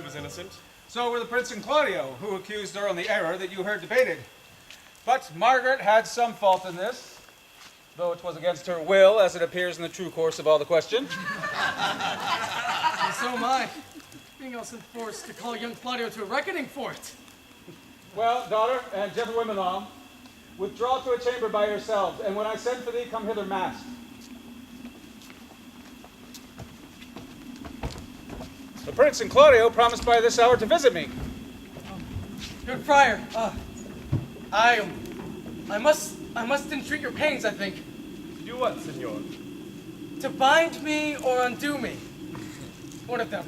was innocent. So were the Prince and Claudio, who accused her on the error that you heard debated. But Margaret had some fault in this, though it was against her will, as it appears in the true course of all the question. And so am I, being also forced to call young Claudio to a reckoning for it. Well, daughter, and gentlewomen all, withdraw to a chamber by yourselves, and when I send for thee, come hither masked. The Prince and Claudio promised by this hour to visit me. Good friar, I must entreat your pains, I think. Do what, senor? To bind me or undo me. One of them.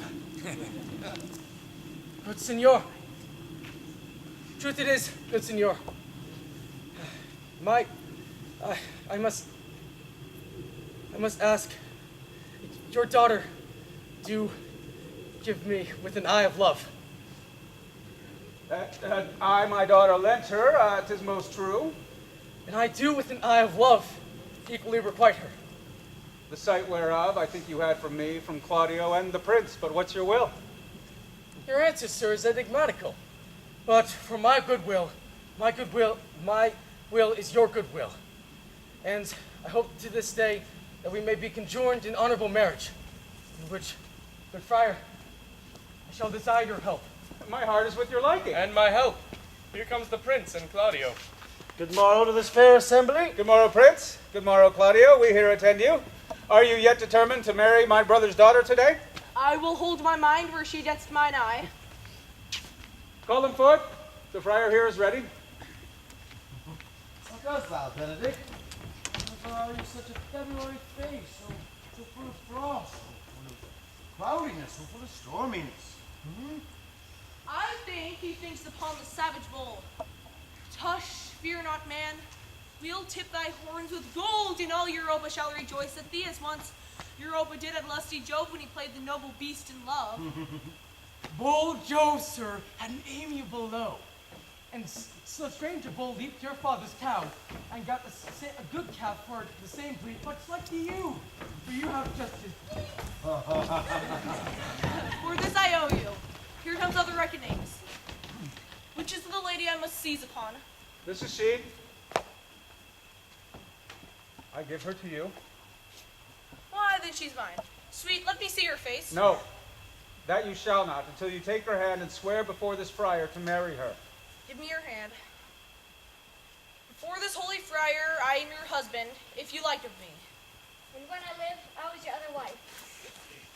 Good senor. Truth it is, good senor. I must ask, your daughter, do give me with an eye of love. I, my daughter, lent her, 'tis most true. And I do with an eye of love equally requite her. The sight whereof I think you had from me, from Claudio, and the Prince, but what's your will? Your answer, sir, is enigmatical. But for my will is your goodwill. And I hope to this day that we may be conjoined in honorable marriage, in which, good friar, I shall desire your help. My heart is with your liking. And my help. Here comes the Prince and Claudio. Good morrow to this fair assembly. Good morrow, Prince. Good morrow, Claudio. We here attend you. Are you yet determined to marry my brother's daughter today? I will hold my mind where she gets mine eye. Call them forth. The friar here is ready. What dost thou, Benedict? Wherefore are you such a February face, so full of frost, so full of cloudiness, so full of storminess? I think he thinks upon the savage bull. Tush, fear not, man. We'll tip thy horns with gold, and all Europa shall rejoice at thee, as once Europa did at lusty Jove when he played the noble beast in love. Bold Jove, sir, had an amiable low. And so stranger bull leaped your father's cow, and got a good calf for the same breed, much like to you. For you have just as... For this I owe you. Here comes other reckonings. Which is the lady I must seize upon? This is she. I give her to you. Why, then she's mine. Sweet, let me see her face. No, that you shall not, until you take her hand and swear before this friar to marry her. Give me your hand. Before this holy friar, I am your husband, if you like of me. And when I lived, I was your other wife.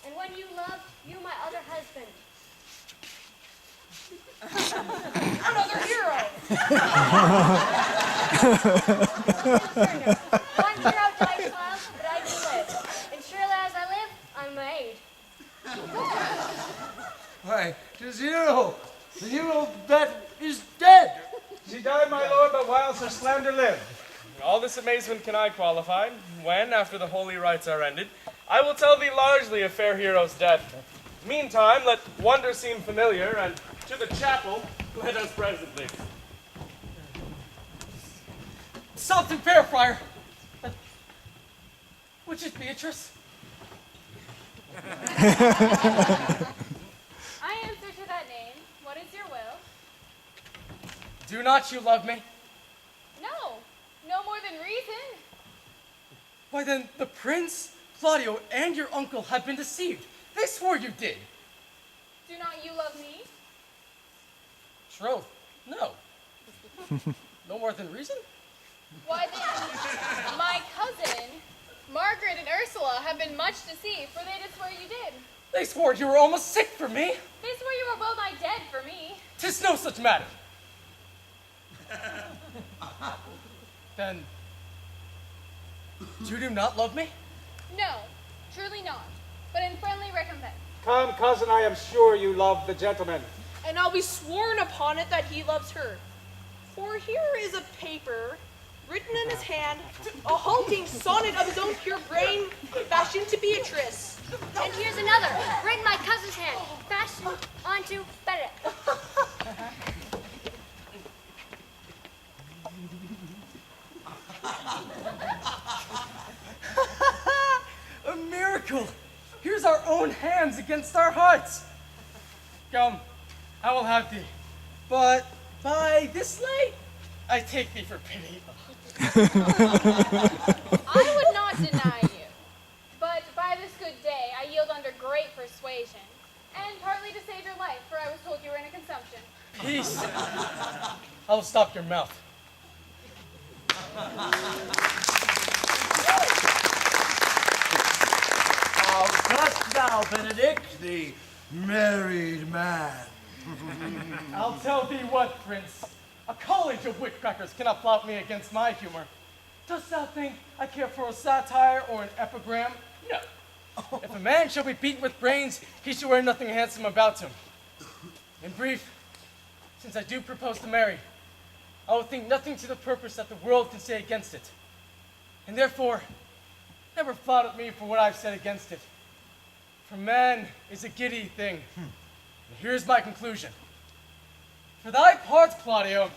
And when you loved, you my other husband. Another hero! One hero died, child, but I do live. And surely as I live, I'm made. Why, 'tis hero, the hero that is dead. She died, my lord, but whilst her slander lived. All this amazement can I qualify, when, after the holy rites are ended, I will tell thee largely of fair hero's death. Meantime, let wonder seem familiar, and to the chapel let us presently. Something fair, friar. Which is Beatrice? I answer to that name. What is your will? Do not you love me? No, no more than reason. Why then, the prince, Claudio, and your uncle have been deceived. They swore you did. Do not you love me? Troth, no. No more than reason? Why then, my cousin, Margaret and Ursula, have been much deceived, for they did swear you did. They swore you were almost sick for me. They swore you were well nigh dead for me. 'Tis no such matter. Then, you do not love me? No, truly not, but in friendly recompense. Come, cousin, I am sure you love the gentleman. And I'll be sworn upon it that he loves her. For here is a paper, written in his hand, a halting sonnet of his own pure brain, fashioned to Beatrice. And here's another, written in my cousin's hand, fashioned onto Benedict. A miracle! Here's our own hands against our hearts. Come, I will have thee. But by this light, I take thee for pity. I would not deny you, but by this good day I yield under great persuasion, and partly to save your life, for I was told you were in a consumption. Peace. I will stop your mouth. How dost thou, Benedict, the married man? I'll tell thee what, Prince. A college of witcrackers cannot flout me against my humor. Dost thou think I care for a satire or an epigram? No. If a man shall be beaten with brains, he shall wear nothing handsome about him. In brief, since I do propose to marry, I will think nothing to the purpose that the world can say against it. And therefore, never flatter me for what I've said against it. For man is a giddy thing. And here's my conclusion. For thy part, Claudio,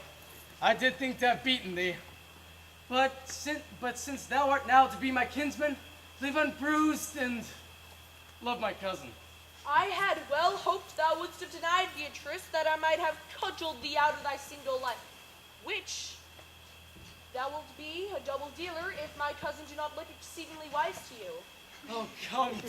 I did think to have beaten thee. But since thou art now to be my kinsman, live unbruised and love my cousin. I had well hoped thou wouldst have denied Beatrice, that I might have cudgeled thee out of thy single life, which thou wilt be a double dealer if my cousin do not look exceedingly wise to you. Oh,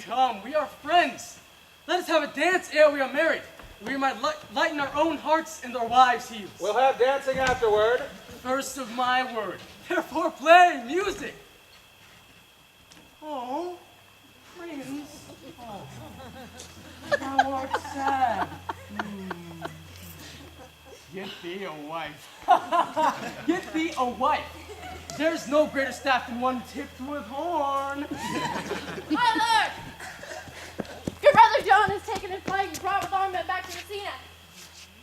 come, we are friends. Let us have a dance ere we are married. We might lighten our own hearts and our wives' heels. We'll have dancing afterward. First of my word. Therefore play music. Oh, Prince. Oh, thou art sad. Get thee a wife. Get thee a wife. There's no greater staff than one tipped with horn. My lord! Your brother John has taken his flight and brought with armament back to Messina.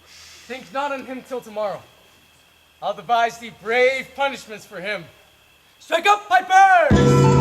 Think not on him till tomorrow. I'll devise thee brave punishments for him. Strike up, pipers!